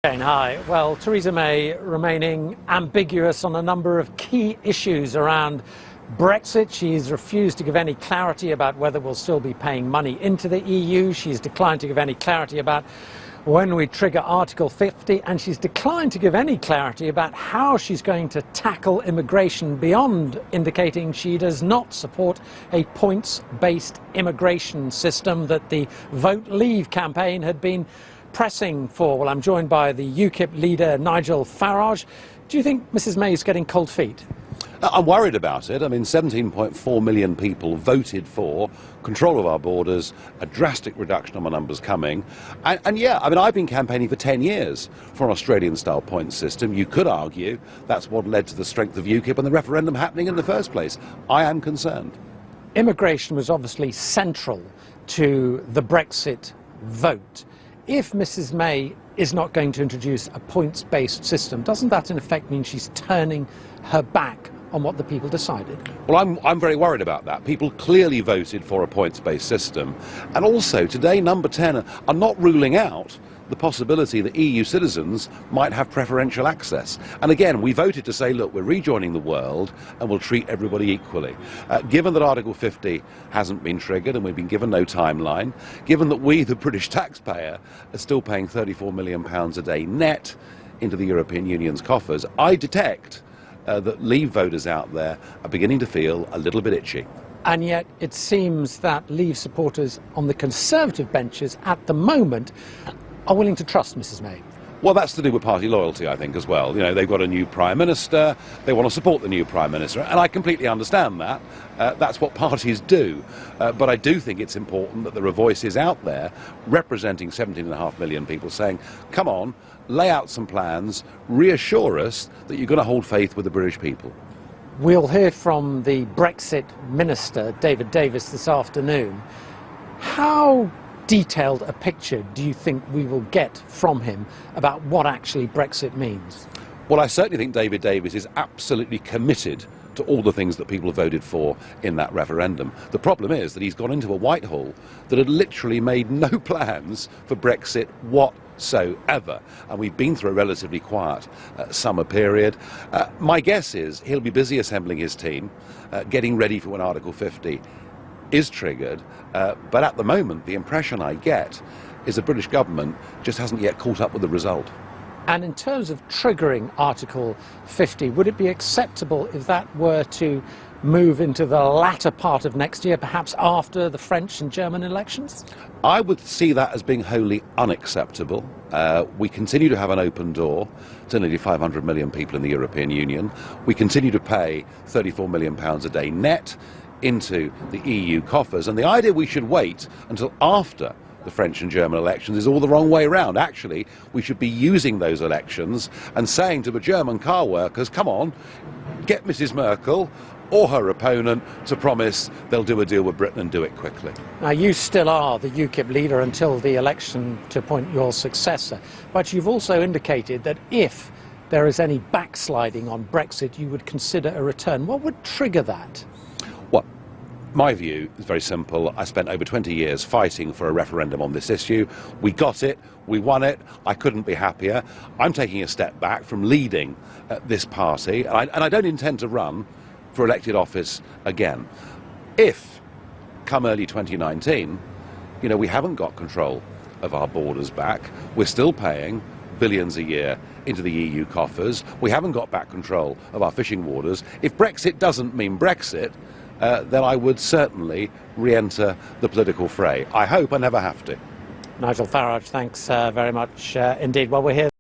Hi. Well, Theresa May remaining ambiguous on a number of key issues around Brexit. She's refused to give any clarity about whether we'll still be paying money into the EU. She's declined to give any clarity about when we trigger Article 50, and she's declined to give any clarity about how she's going to tackle immigration, beyond indicating she does not support a points-based immigration system that the Vote Leave campaign had been pressing for. Well, I'm joined by the UKIP leader, Nigel Farage. Do you think Mrs May is getting cold feet? I'm worried about it. I mean, 17.4 million people voted for control of our borders, a drastic reduction on the numbers coming. And yeah, I mean, I've been campaigning for 10 years for an Australian-style points system. You could argue that's what led to the strength of UKIP and the referendum happening in the first place. I am concerned. Immigration was obviously central to the Brexit vote. If Mrs May is not going to introduce a points-based system, doesn't that in effect mean she's turning her back on what the people decided? Well, I'm very worried about that. People clearly voted for a points-based system. And also, today, Number 10 are not ruling out the possibility that EU citizens might have preferential access. And again, we voted to say, look, we're rejoining the world and we'll treat everybody equally. Given that Article 50 hasn't been triggered and we've been given no timeline, given that we, the British taxpayer, are still paying £34 million a day net into the European Union's coffers, I detect that Leave voters out there are beginning to feel a little bit itchy. And yet it seems that Leave supporters on the Conservative benches at the moment are willing to trust Mrs May. Well, that's to do with party loyalty, I think, as well. You know, they've got a new Prime Minister, they want to support the new Prime Minister, and I completely understand that. That's what parties do. But I do think it's important that there are voices out there representing 17.5 million people saying, come on, lay out some plans, reassure us that you're going to hold faith with the British people. We'll hear from the Brexit Minister, David Davis, this afternoon. How detailed a picture do you think we will get from him about what actually Brexit means? Well, I certainly think David Davis is absolutely committed to all the things that people voted for in that referendum. The problem is that he's gone into a Whitehall that had literally made no plans for Brexit whatsoever. And we've been through a relatively quiet summer period. My guess is he'll be busy assembling his team, getting ready for when Article 50 is triggered, but at the moment the impression I get is the British government just hasn't yet caught up with the result. And in terms of triggering Article 50, would it be acceptable if that were to move into the latter part of next year, perhaps after the French and German elections? I would see that as being wholly unacceptable. We continue to have an open door to nearly 500 million people in the European Union. We continue to pay £34 million a day net into the EU coffers, and the idea we should wait until after the French and German elections is all the wrong way around. Actually, we should be using those elections and saying to the German car workers, come on, get Mrs Merkel or her opponent to promise they'll do a deal with Britain and do it quickly. Now, you still are the UKIP leader until the election to appoint your successor, but you've also indicated that if there is any backsliding on Brexit, you would consider a return. What would trigger that? Well, my view is very simple. I spent over 20 years fighting for a referendum on this issue. We got it, we won it, I couldn't be happier. I'm taking a step back from leading this party, and I don't intend to run for elected office again. If, come early 2019, you know, we haven't got control of our borders back, we're still paying billions a year into the EU coffers, we haven't got back control of our fishing waters, if Brexit doesn't mean Brexit, then I would certainly re-enter the political fray. I hope I never have to. Nigel Farage, thanks very much indeed. Well, we're here